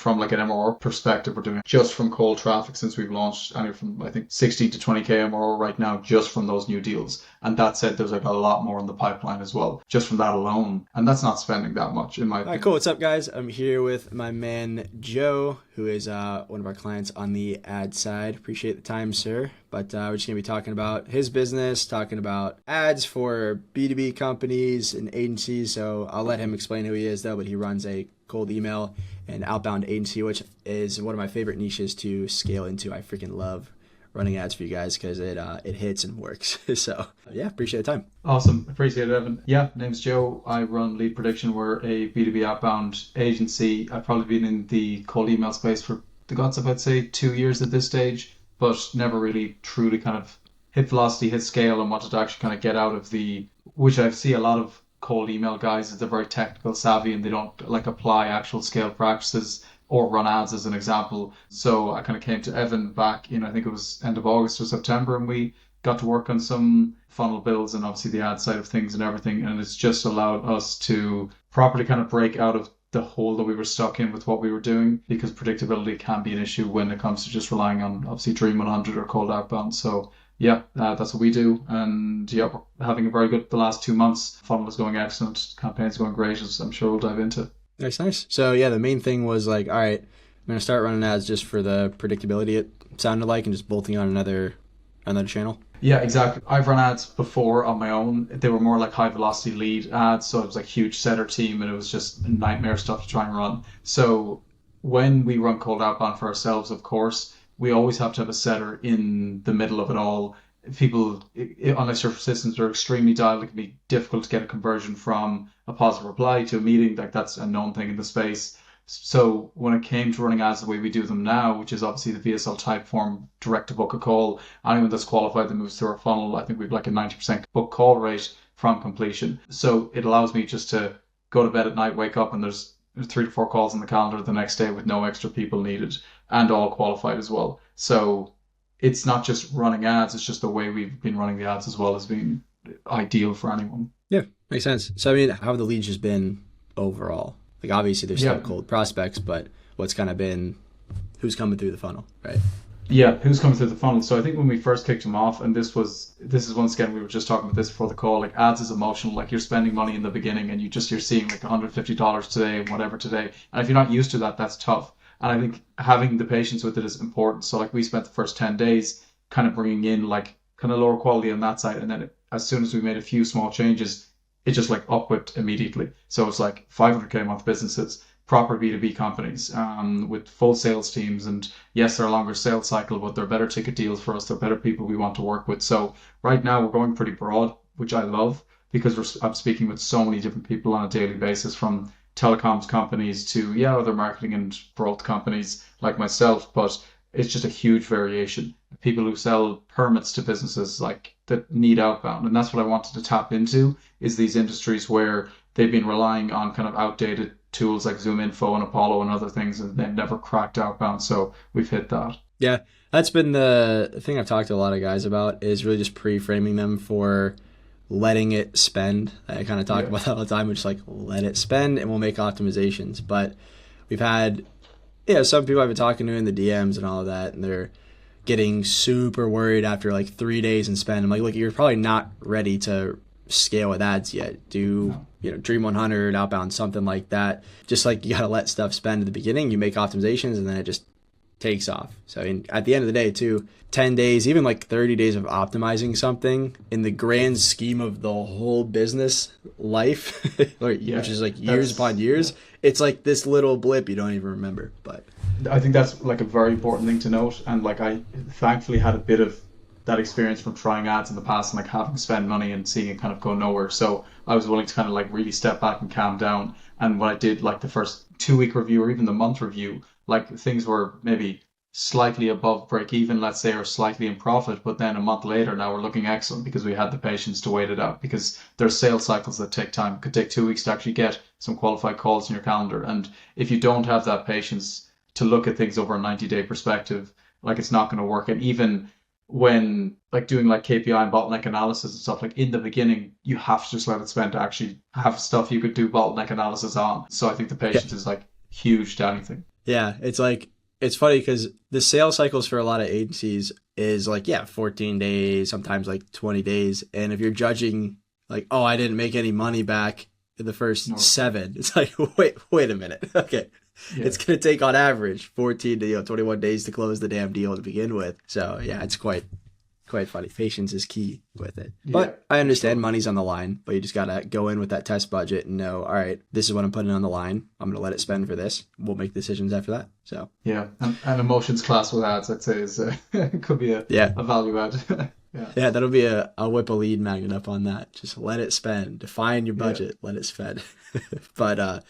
from like an MRR perspective, we're doing just from cold traffic since we've launched anywhere from I think 16 to 20k MRR right now just from those new deals. And that said, there's like a lot more in the pipeline as well, just from that alone. And that's not spending that much in my All right, opinion. cool. What's up, guys? I'm here with my man Joe, who is one of our clients on the ad side. Appreciate the time, sir. But we're just going to be talking about his business, talking about ads for B2B companies and agencies. So I'll let him explain who he is, though. But he runs a cold email and outbound agency, which is one of my favorite niches to scale into. I freaking love running ads for you guys because it hits and works. So yeah, appreciate the time. Awesome. Appreciate it, Evan. Yeah, name's Joe. I run Lead Prediction. We're a B2B outbound agency. I've probably been in the cold email space for the guts of, I'd say, 2 years at this stage, but never really truly kind of hit velocity, hit scale, and wanted to actually kind of get out of which I see a lot of cold email guys is they're very technical savvy and they don't like apply actual scale practices or run ads as an example. So I kind of came to Evan back in, I think it was end of August or September, and we got to work on some funnel builds and obviously the ad side of things and everything. And it's just allowed us to properly kind of break out of the hole that we were stuck in with what we were doing, because predictability can be an issue when it comes to just relying on obviously Dream 100 or cold outbound. So yeah, that's what we do. And yeah, we're having a very good the last 2 months. Funnel is going excellent. Campaign's going great, as I'm sure we'll dive into. Nice. So yeah, the main thing was like, all right, I'm going to start running ads just for the predictability it sounded like and just bolting on another channel. Yeah, exactly. I've run ads before on my own. They were more like high velocity lead ads. So it was like huge setter team and it was just nightmare stuff to try and run. So when we run cold outbound for ourselves, of course, we always have to have a setter in the middle of it all. People, unless your systems are extremely dialed, it can be difficult to get a conversion from a positive reply to a meeting. Like that's a known thing in the space. So when it came to running ads the way we do them now, which is obviously the VSL type form, direct to book a call, anyone that's qualified that moves through our funnel, I think we've like a 90% book call rate from completion. So it allows me just to go to bed at night, wake up, and there's 3 to 4 calls on the calendar the next day with no extra people needed and all qualified as well. So it's not just running ads, it's just the way we've been running the ads as well as being ideal for anyone. Yeah, makes sense. So I mean, how have the leads just been overall? Like obviously there's still cold prospects, but what's kind of been, who's coming through the funnel, right? Yeah, who's coming through the funnel. So I think when we first kicked them off, and this is once again, we were just talking about this before the call, like ads is emotional. Like you're spending money in the beginning and you're seeing like $150 today and whatever today. And if you're not used to that, that's tough. And I think having the patience with it is important. So like we spent the first 10 days kind of bringing in like kind of lower quality on that side. And then as soon as we made a few small changes, it just like upwhipped immediately. So it's like 500k a month businesses, proper B2B companies with full sales teams. And yes, they're a longer sales cycle, but they're better ticket deals for us. They're better people we want to work with. So right now we're going pretty broad, which I love because I'm speaking with so many different people on a daily basis, from telecoms companies to other marketing and growth companies like myself. But it's just a huge variation. People who sell permits to businesses like that need outbound. And that's what I wanted to tap into, is these industries where they've been relying on kind of outdated tools like Zoom Info and Apollo and other things, and they've never cracked outbound. So we've hit that. Yeah, that's been the thing I've talked to a lot of guys about, is really just pre-framing them for letting it spend. I kind of talk about that all the time, which is like, let it spend and we'll make optimizations. But we've had some people I've been talking to in the DMs and all of that, and they're getting super worried after like 3 days and spend. I'm like, look, you're probably not ready to scale with ads yet. Do Dream 100, outbound, something like that. Just like you gotta let stuff spend at the beginning. You make optimizations and then it just takes off. So at the end of the day too, 10 days, even like 30 days of optimizing something in the grand scheme of the whole business life, which is like years upon years, it's like this little blip you don't even remember. But I think that's like a very important thing to note. And like I thankfully had a bit of that experience from trying ads in the past and like having to spend money and seeing it kind of go nowhere. So I was willing to kind of like really step back and calm down. And when I did like the first 2-week review or even the month review, like things were maybe slightly above break even, let's say, or slightly in profit. But then a month later, now we're looking excellent because we had the patience to wait it out, because there's sales cycles that take time. It could take 2 weeks to actually get some qualified calls in your calendar. And if you don't have that patience to look at things over a 90-day perspective, like it's not going to work. And even when like doing like KPI and bottleneck analysis and stuff, like in the beginning, you have to just let it spend to actually have stuff you could do bottleneck analysis on. So I think the patience is like huge to anything. Yeah, it's like it's funny because the sales cycles for a lot of agencies is like, yeah, 14 days, sometimes like 20 days. And if you're judging like, oh, I didn't make any money back in the first No, 7, it's like, wait a minute. Okay. yeah, It's going to take on average 14 to 21 days to close the damn deal to begin with. So, yeah, it's quite funny. Patience is key with it. yeah, But I for understand sure. money's on the line, but you just gotta go in with that test budget and know, all right, this is what I'm putting on the line. I'm gonna let it spend for this. We'll make decisions after that. So Yeah, and emotions class with ads, I'd say, is could be yeah. a value add. Yeah, Yeah, that'll be I'll whip a lead magnet up on that. Just let it spend. Define your yeah, budget, let it spend. But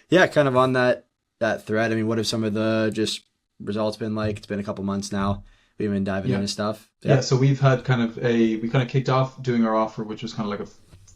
yeah, kind of on that thread. I mean, what have some of the just results been like? It's been a couple months now. We've been diving yeah. into stuff. Yeah, Yeah. so we kind of kicked off doing our offer, which was kind of like a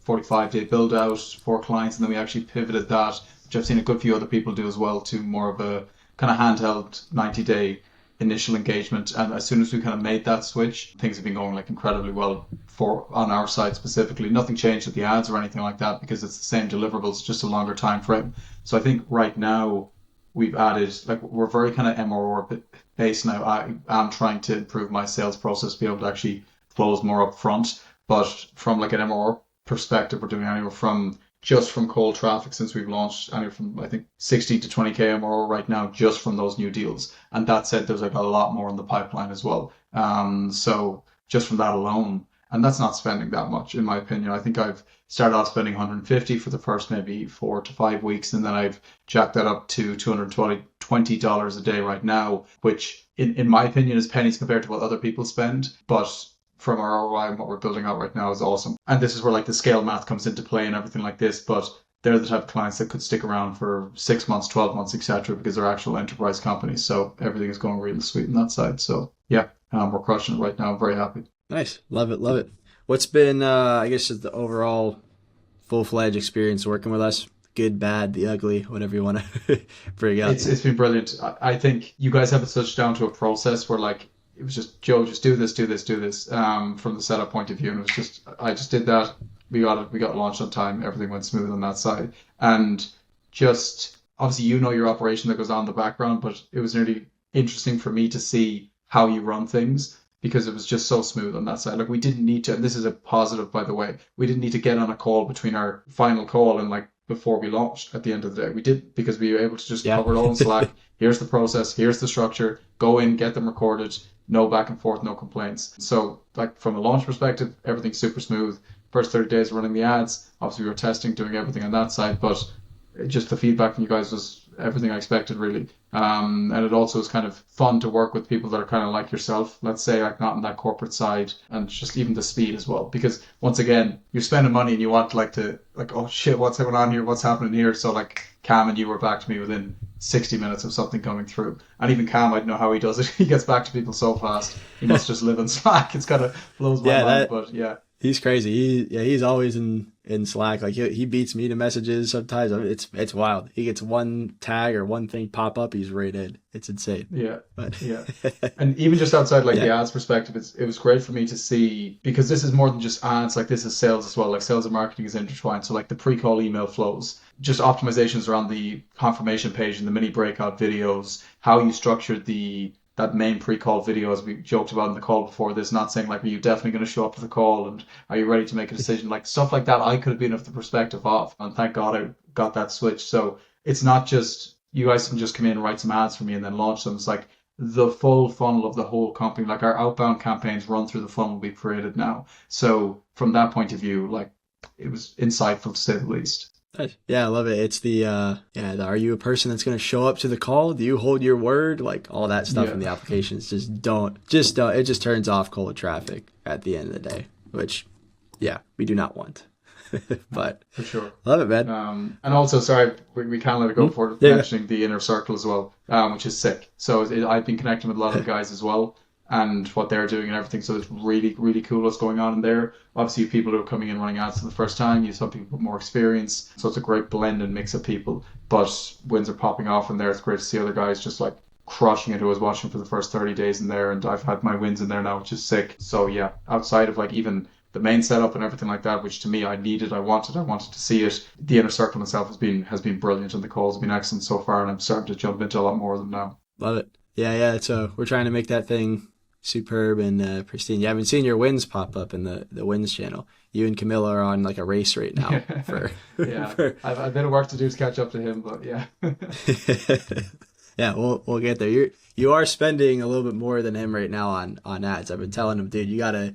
45-day build out for clients, and then we actually pivoted that, which I've seen a good few other people do as well, to more of a kind of handheld 90-day initial engagement. And as soon as we kind of made that switch, things have been going like incredibly well for on our side specifically. Nothing changed with the ads or anything like that because it's the same deliverables, just a longer time frame. So I think right now we've added like we're very kind of MRR based now. I am trying to improve my sales process, be able to actually close more upfront. But from like an MRR perspective, we're doing anywhere from just from cold traffic since we've launched anywhere from I think 60 to 20k MRR right now just from those new deals. And that said, there's like a lot more in the pipeline as well. So just from that alone, and that's not spending that much in my opinion. I think I've started off spending 150 for the first maybe 4 to 5 weeks, and then I've jacked that up to $220 a day right now, which in my opinion is pennies compared to what other people spend. But from our ROI and what we're building out right now is awesome. And this is where like the scale math comes into play and everything like this. But they're the type of clients that could stick around for 6 months, 12 months, etc., because they're actual enterprise companies. So everything is going really sweet on that side. So yeah, we're crushing it right now. I'm very happy. Nice. Love it. Love it. What's been I guess just the overall full-fledged experience working with us? Good, bad, the ugly, whatever you want to bring up. It's been brilliant. I think you guys have it such down to a process where like it was just Joe, just do this, do this, do this. From the setup point of view, and it was just I just did that. We got it. We got launched on time. Everything went smooth on that side, and just obviously you know your operation that goes on in the background, but it was really interesting for me to see how you run things because it was just so smooth on that side. Like we didn't need to, and this is a positive by the way. We didn't need to get on a call between our final call and like before we launched at the end of the day. We did because we were able to just Yeah. cover it all in Slack. Here's the process, here's the structure, go in, get them recorded, no back and forth, no complaints. So like from a launch perspective, everything's super smooth. First 30 days running the ads, obviously we were testing, doing everything on that side, but just the feedback from you guys was everything I expected really. And it also is kind of fun to work with people that are kind of like yourself, let's say, like not in that corporate side, and just even the speed as well. Because once again, you're spending money and you want like to like, oh shit, what's going on here? What's happening here? So like Cam and you were back to me within 60 minutes of something coming through. And even Cam, I don't know how he does it. He gets back to people so fast. He must just live in Slack. It's kind of blows my Yeah, mind, that but yeah. he's crazy. He's always in Slack. Like he beats me to messages sometimes. I mean, it's wild. He gets one tag or one thing pop up, he's right in. It's insane. Yeah, But yeah. And even just outside like the yeah, ads perspective, it was great for me to see because this is more than just ads, like this is sales as well. Like sales and marketing is intertwined. So like the pre-call email flows, just optimizations around the confirmation page and the mini breakout videos, how you structured the that main pre-call video as we joked about in the call before this, not saying like, are you definitely going to show up to the call and are you ready to make a decision? Like stuff like that I could have been of the perspective of. And thank God I got that switch. So it's not just you guys can just come in and write some ads for me and then launch them. It's like the full funnel of the whole company. Like our outbound campaigns run through the funnel we've created now. So from that point of view, like it was insightful to say the least. nice. Yeah, I love it. It's are you a person that's gonna show up to the call? Do you hold your word? Like all that stuff Yeah, in the applications. Just don't. It just turns off cold traffic at the end of the day, which yeah, we do not want. But for sure. love it, man. And also, sorry, we can't let it go Hmm? before Yeah, yeah. mentioning the inner circle as well, which is sick. So I've been connecting with a lot of the guys as well and what they're doing and everything. So it's really, really cool what's going on in there. Obviously, you have people who are coming in running ads for the first time. You have some people with more experience. So it's a great blend and mix of people. But wins are popping off in there. It's great to see other guys just like crushing it who was watching for the first 30 days in there. And I've had my wins in there now, which is sick. So yeah, outside of like even the main setup and everything like that, which to me I needed, I wanted to see it. The inner circle itself has been brilliant, and the calls have been excellent so far, and I'm starting to jump into a lot more of them now. Love it. Yeah, yeah. So we're trying to make that thing superb and pristine. You haven't seen your wins pop up in the wins channel. You and Camilla are on like a race right now for Yeah, for I've a bit of work to do to catch up to him, but yeah. yeah, we'll get there. You are spending a little bit more than him right now on ads. I've been telling him, dude, you gotta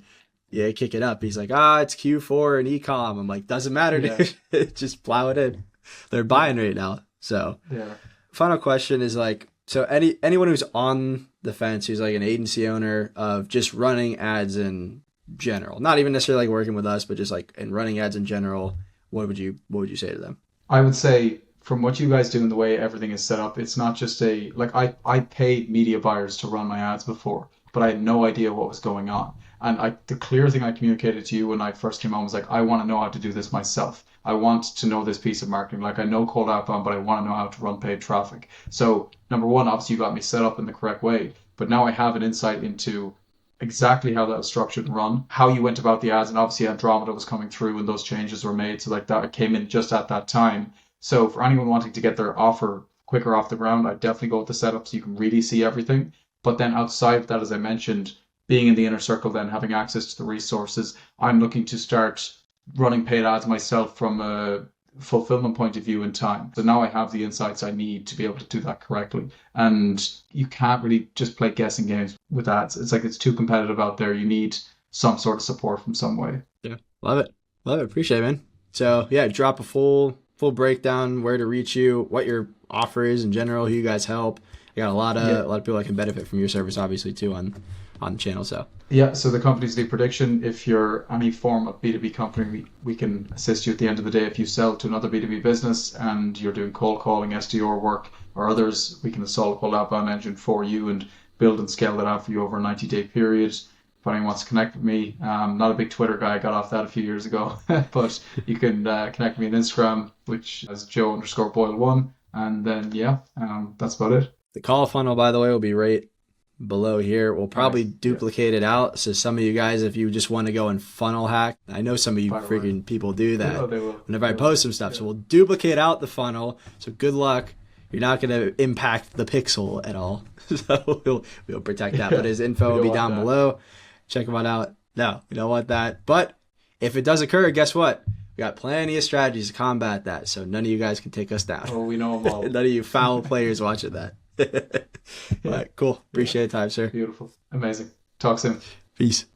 kick it up. He's like, it's Q4 and ecom. I'm like, doesn't matter, Yeah, dude. Just plow it in. They're buying right now. So yeah. final question is like, so anyone who's on the fence, who's like an agency owner of just running ads in general, not even necessarily like working with us, but just like in running ads in general, what would you say to them? I would say from what you guys do and the way everything is set up, it's not just a like I paid media buyers to run my ads before, but I had no idea what was going on. And the clear thing I communicated to you when I first came on was like, I want to know how to do this myself. I want to know this piece of marketing. Like I know cold outbound, but I want to know how to run paid traffic. So number one, obviously you got me set up in the correct way, but now I have an insight into exactly how that was structured and run, how you went about the ads, and obviously Andromeda was coming through when those changes were made. So like that came in just at that time. So for anyone wanting to get their offer quicker off the ground, I'd definitely go with the setup so you can really see everything. But then outside of that, as I mentioned, being in the inner circle, then having access to the resources, I'm looking to start running paid ads myself from a fulfillment point of view in time. So now I have the insights I need to be able to do that correctly. And you can't really just play guessing games with ads. It's like it's too competitive out there. You need some sort of support from some way. Yeah, love it, love it. Appreciate it, man. So yeah, drop a full breakdown, where to reach you, what your offer is in general, who you guys help. I got Yeah. a lot of people that can benefit from your service, obviously too on the channel. So Yeah, so the company's the prediction. If you're any form of B2B company, we can assist you at the end of the day. If you sell to another B2B business and you're doing cold calling, SDR work, or others, we can install a cold outbound engine for you and build and scale that out for you over a 90-day period. If anyone wants to connect with me, not a big Twitter guy, I got off that a few years ago, but you can connect with me on Instagram, which is Joe_Boyle1. And then, that's about it. the call funnel, by the way, will be right below here. We'll probably Nice. Yeah. duplicate it out. So some of you guys, if you just want to go and funnel hack, I know some of you Fire away. freaking people do that. Oh, they will. Whenever I They will. post some stuff. Yeah. So we'll duplicate out the funnel. So good luck. You're not going to impact the pixel at all. So we'll protect that. But his info We will don't be want down that. below. Check him out. No, we don't want that. But if it does occur, guess what? We got plenty of strategies to combat that. So none of you guys can take us down. Oh, we know them all. None of you foul players watching that. All right, cool. Appreciate the time, sir. Beautiful. Amazing. Talk soon. Peace.